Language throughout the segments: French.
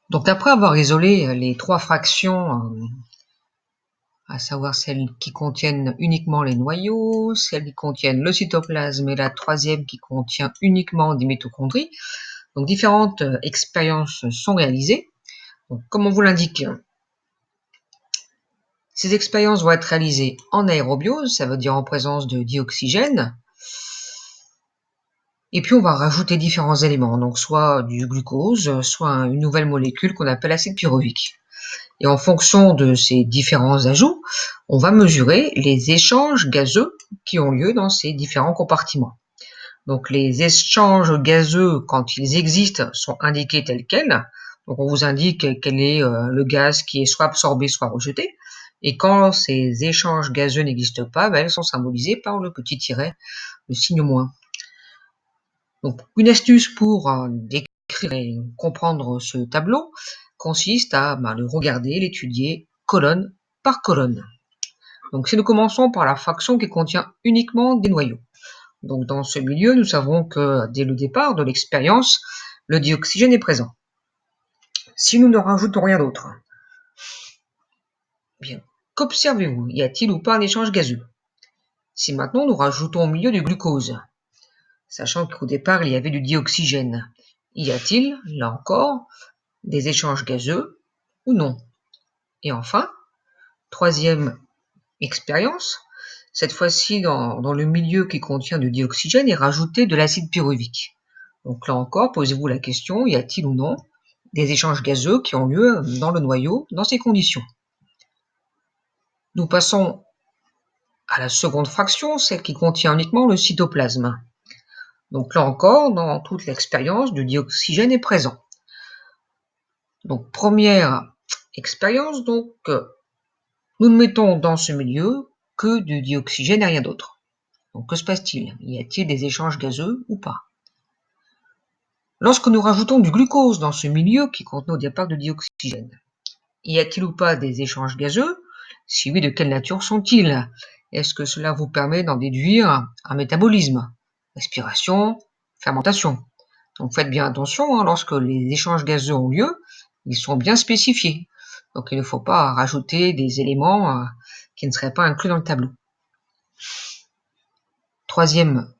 Donc après avoir isolé les trois fractions, à savoir celles qui contiennent uniquement les noyaux, celles qui contiennent le cytoplasme et la troisième qui contient uniquement des mitochondries, donc différentes expériences sont réalisées. Donc, comme on vous l'indique, ces expériences vont être réalisées en aérobiose, ça veut dire en présence de dioxygène. Et puis on va rajouter différents éléments, donc soit du glucose, soit une nouvelle molécule qu'on appelle acide pyruvique. Et en fonction de ces différents ajouts, on va mesurer les échanges gazeux qui ont lieu dans ces différents compartiments. Donc les échanges gazeux, quand ils existent, sont indiqués tels quels. Donc on vous indique quel est le gaz qui est soit absorbé, soit rejeté. Et quand ces échanges gazeux n'existent pas, elles sont symbolisées par le petit tiret, le signe moins. Donc, une astuce pour décrire et comprendre ce tableau consiste à le regarder, l'étudier colonne par colonne. Donc, si nous commençons par la fraction qui contient uniquement des noyaux. Donc, dans ce milieu, nous savons que dès le départ de l'expérience, le dioxygène est présent. Si nous ne rajoutons rien d'autre, bien, qu'observez-vous? Y a-t-il ou pas un échange gazeux? Si maintenant nous rajoutons au milieu du glucose, sachant qu'au départ il y avait du dioxygène, y a-t-il, là encore, des échanges gazeux ou non? Et enfin, troisième expérience, cette fois-ci dans le milieu qui contient du dioxygène est rajouté de l'acide pyruvique. Donc là encore, posez-vous la question, y a-t-il ou non des échanges gazeux qui ont lieu dans le noyau dans ces conditions? Nous passons à la seconde fraction, celle qui contient uniquement le cytoplasme. Donc là encore, dans toute l'expérience, du dioxygène est présent. Donc première expérience, donc nous ne mettons dans ce milieu que du dioxygène et rien d'autre. Donc que se passe-t-il? Y a-t-il des échanges gazeux ou pas? Lorsque nous rajoutons du glucose dans ce milieu qui contenait au départ de dioxygène, y a-t-il ou pas des échanges gazeux? Si oui, de quelle nature sont-ils? Est-ce que cela vous permet d'en déduire un métabolisme, respiration, fermentation? Donc faites bien attention, lorsque les échanges gazeux ont lieu, ils sont bien spécifiés. Donc il ne faut pas rajouter des éléments qui ne seraient pas inclus dans le tableau. Troisième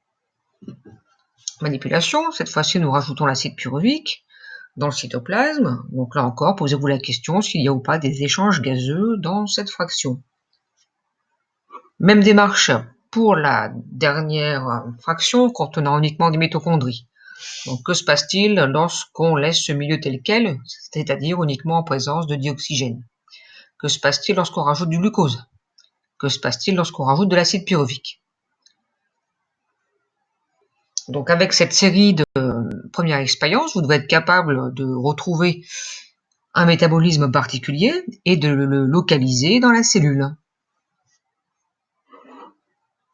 manipulation, cette fois-ci nous rajoutons l'acide pyruvique dans le cytoplasme. Donc là encore, posez-vous la question s'il y a ou pas des échanges gazeux dans cette fraction. Même démarche pour la dernière fraction contenant uniquement des mitochondries. Donc que se passe-t-il lorsqu'on laisse ce milieu tel quel, c'est-à-dire uniquement en présence de dioxygène? Que se passe-t-il lorsqu'on rajoute du glucose? Que se passe-t-il lorsqu'on rajoute de l'acide pyruvique? Donc avec cette série de premières expériences, vous devez être capable de retrouver un métabolisme particulier et de le localiser dans la cellule.